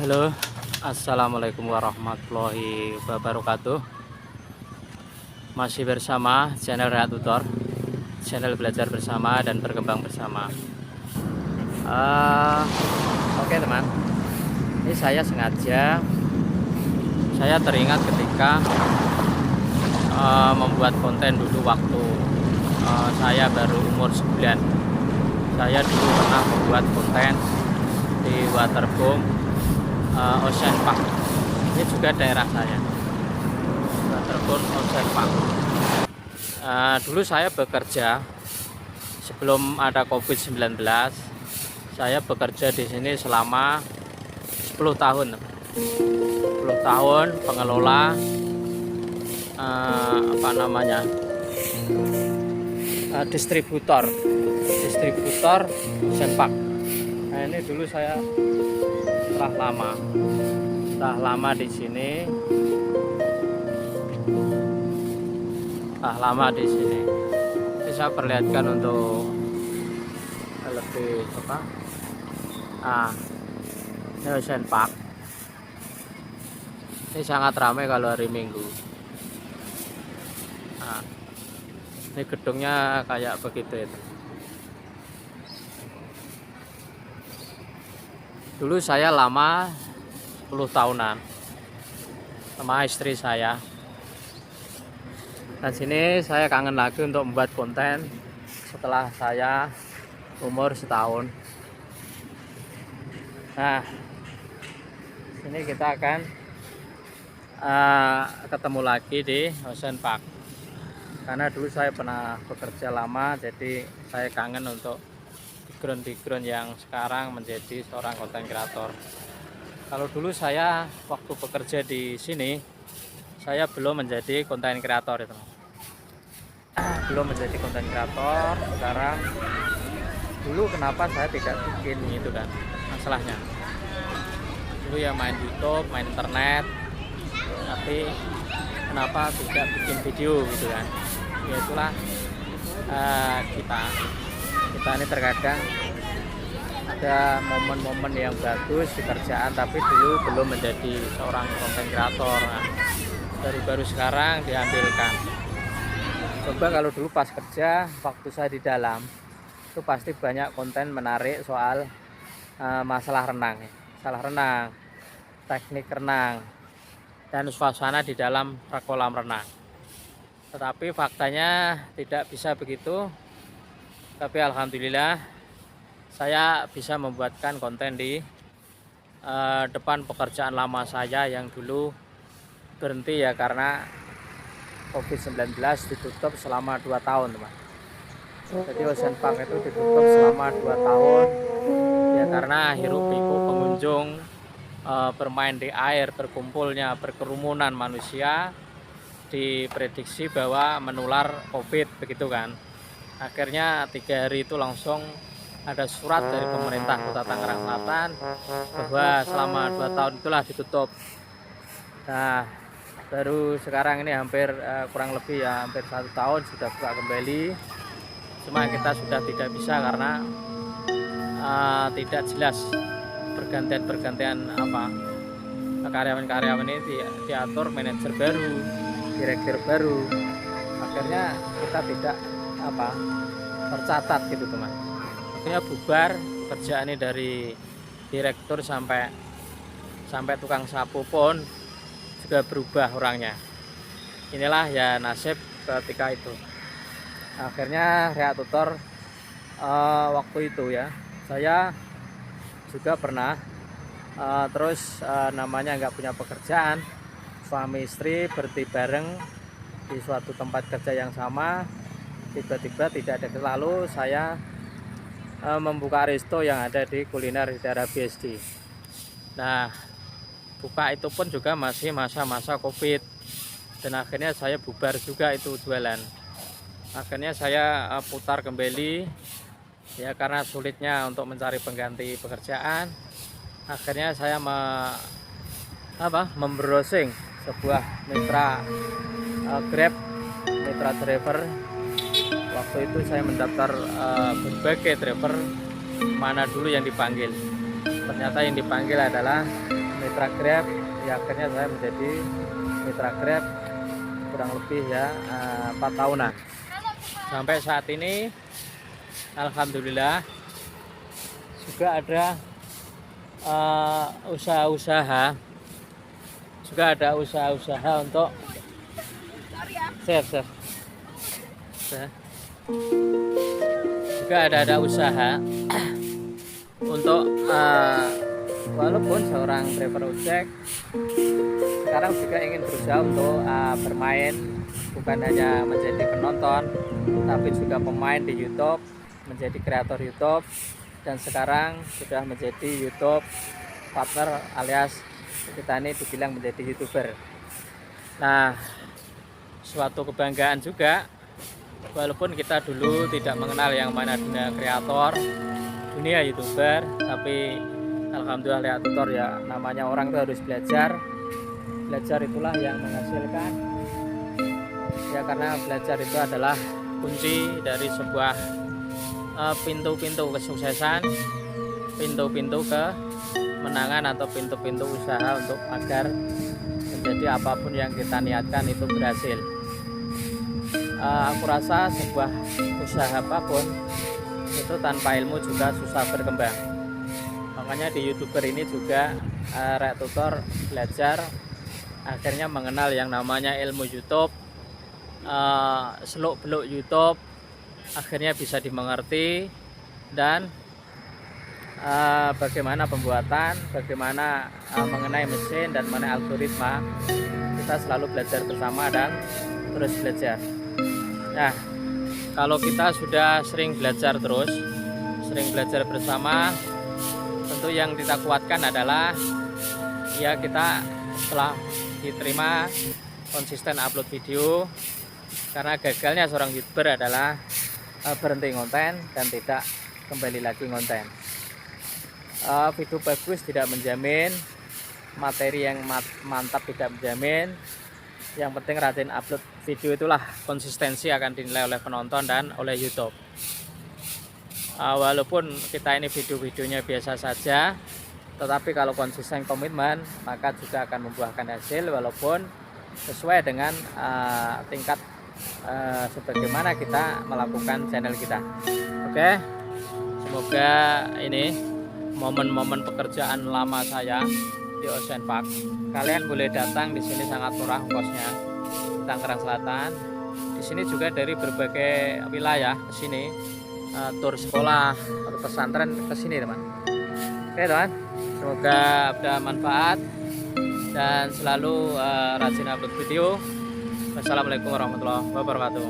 Halo, assalamualaikum warahmatullahi wabarakatuh. Masih bersama channel Rehat Tutor, channel belajar bersama dan berkembang bersama. Oke teman, ini saya sengaja, saya teringat ketika membuat konten dulu waktu saya baru umur 9. Saya dulu pernah membuat konten di Waterboom, Ocean Park. Ini juga daerah saya, Waterboom Ocean Park. Dulu saya bekerja sebelum ada COVID-19. Saya bekerja di sini selama 10 tahun. 10 tahun pengelola distributor Ocean Park. Nah, ini dulu saya telah lama di sini. Ini saya perlihatkan untuk lebih ini Ocean Park. Ini sangat ramai kalau hari Minggu. Ini gedungnya kayak begitu itu. Dulu saya lama 10 tahunan sama istri saya. Dan sini saya kangen lagi untuk membuat konten setelah saya umur setahun. Nah, sini kita akan ketemu lagi di Ocean Park. Karena dulu saya pernah bekerja lama, jadi saya kangen untuk background yang sekarang menjadi seorang konten kreator. Kalau dulu saya waktu bekerja di sini, saya belum menjadi konten kreator itu. Belum menjadi konten kreator. Sekarang dulu kenapa saya tidak bikin itu kan masalahnya. Dulu ya main YouTube, main internet, tapi kenapa tidak bikin video gitu kan. Ya itulah kita ini terkadang ada momen-momen yang bagus di kerjaan, tapi dulu belum menjadi seorang konten kreator. Nah, baru-baru sekarang diambilkan. Coba kalau dulu pas kerja, waktu saya di dalam, itu pasti banyak konten menarik soal masalah renang, teknik renang, dan suasana di dalam kolam renang. Tetapi faktanya tidak bisa begitu. Tapi alhamdulillah saya bisa membuatkan konten di depan pekerjaan lama saya yang dulu berhenti ya karena COVID-19 ditutup selama 2 tahun teman. Jadi Ocean Park itu ditutup selama 2 tahun ya karena hiruk pikuk pengunjung bermain di air, berkumpulnya, berkerumunan manusia diprediksi bahwa menular COVID begitu kan. Akhirnya 3 hari itu langsung ada surat dari pemerintah Kota Tangerang Selatan bahwa selama 2 tahun itulah ditutup. Nah, baru sekarang ini hampir kurang lebih ya hampir 1 tahun sudah buka kembali. Cuma kita sudah tidak bisa karena tidak jelas pergantian karyawan-karyawan ini diatur manajer baru, direktur baru. Akhirnya kita tidak tercatat gitu teman. Akhirnya bubar kerjaan ini dari direktur sampai tukang sapu pun juga berubah orangnya. Inilah ya nasib ketika itu. Akhirnya Rehat Tutor waktu itu ya saya juga pernah namanya nggak punya pekerjaan, suami istri berhenti bareng di suatu tempat kerja yang sama. Tiba-tiba tidak ada lalu saya membuka resto yang ada di kuliner di daerah BSD. Nah, buka itu pun juga masih masa-masa COVID, dan akhirnya saya bubar juga itu jualan. Akhirnya saya putar kembali ya karena sulitnya untuk mencari pengganti pekerjaan. Akhirnya saya membrowsing sebuah mitra Grab, mitra driver. Waktu itu saya mendaftar berbagai driver, mana dulu yang dipanggil. Ternyata yang dipanggil adalah mitra Grab, ya akhirnya saya menjadi mitra Grab kurang lebih ya 4 tahunan. Sampai saat ini alhamdulillah juga ada usaha-usaha untuk share. Juga ada usaha untuk walaupun seorang driver ojek sekarang juga ingin berusaha untuk bermain, bukan hanya menjadi penonton tapi juga pemain di YouTube, menjadi kreator YouTube, dan sekarang sudah menjadi YouTube partner, alias kita ini dibilang menjadi YouTuber. Nah, suatu kebanggaan juga, walaupun kita dulu tidak mengenal yang mana dunia kreator, dunia YouTuber, tapi alhamdulillah lewat tutor ya, namanya orang itu harus belajar itulah yang menghasilkan ya, karena belajar itu adalah kunci dari sebuah pintu-pintu kesuksesan, pintu-pintu kemenangan, atau pintu-pintu usaha untuk agar menjadi apapun yang kita niatkan itu berhasil. Aku rasa sebuah usaha apapun itu tanpa ilmu juga susah berkembang. Makanya di YouTuber ini juga Rek Tutor belajar, akhirnya mengenal yang namanya ilmu YouTube, seluk-beluk YouTube, akhirnya bisa dimengerti, dan bagaimana pembuatan, bagaimana mengenai mesin dan mengenai algoritma. Kita selalu belajar bersama dan terus belajar. Nah, kalau kita sudah sering belajar bersama, tentu yang kita kuatkan adalah ya kita setelah diterima konsisten upload video, karena gagalnya seorang YouTuber adalah berhenti ngonten dan tidak kembali lagi ngonten. Video bagus tidak menjamin, materi yang mantap tidak menjamin. Yang penting rajin upload video, itulah konsistensi akan dinilai oleh penonton dan oleh YouTube. Walaupun kita ini video-videonya biasa saja, tetapi kalau konsisten komitmen maka juga akan membuahkan hasil, walaupun sesuai dengan tingkat sebagaimana kita melakukan channel kita. Oke, semoga ini momen-momen pekerjaan lama saya di Ocean Park, kalian boleh datang di sini, sangat murah ongkosnya, Tangerang Selatan. Di sini juga dari berbagai wilayah ke sini, tur sekolah atau pesantren ke sini, teman. Oke, teman. Semoga ada manfaat dan selalu rajin upload video. Wassalamualaikum warahmatullahi wabarakatuh.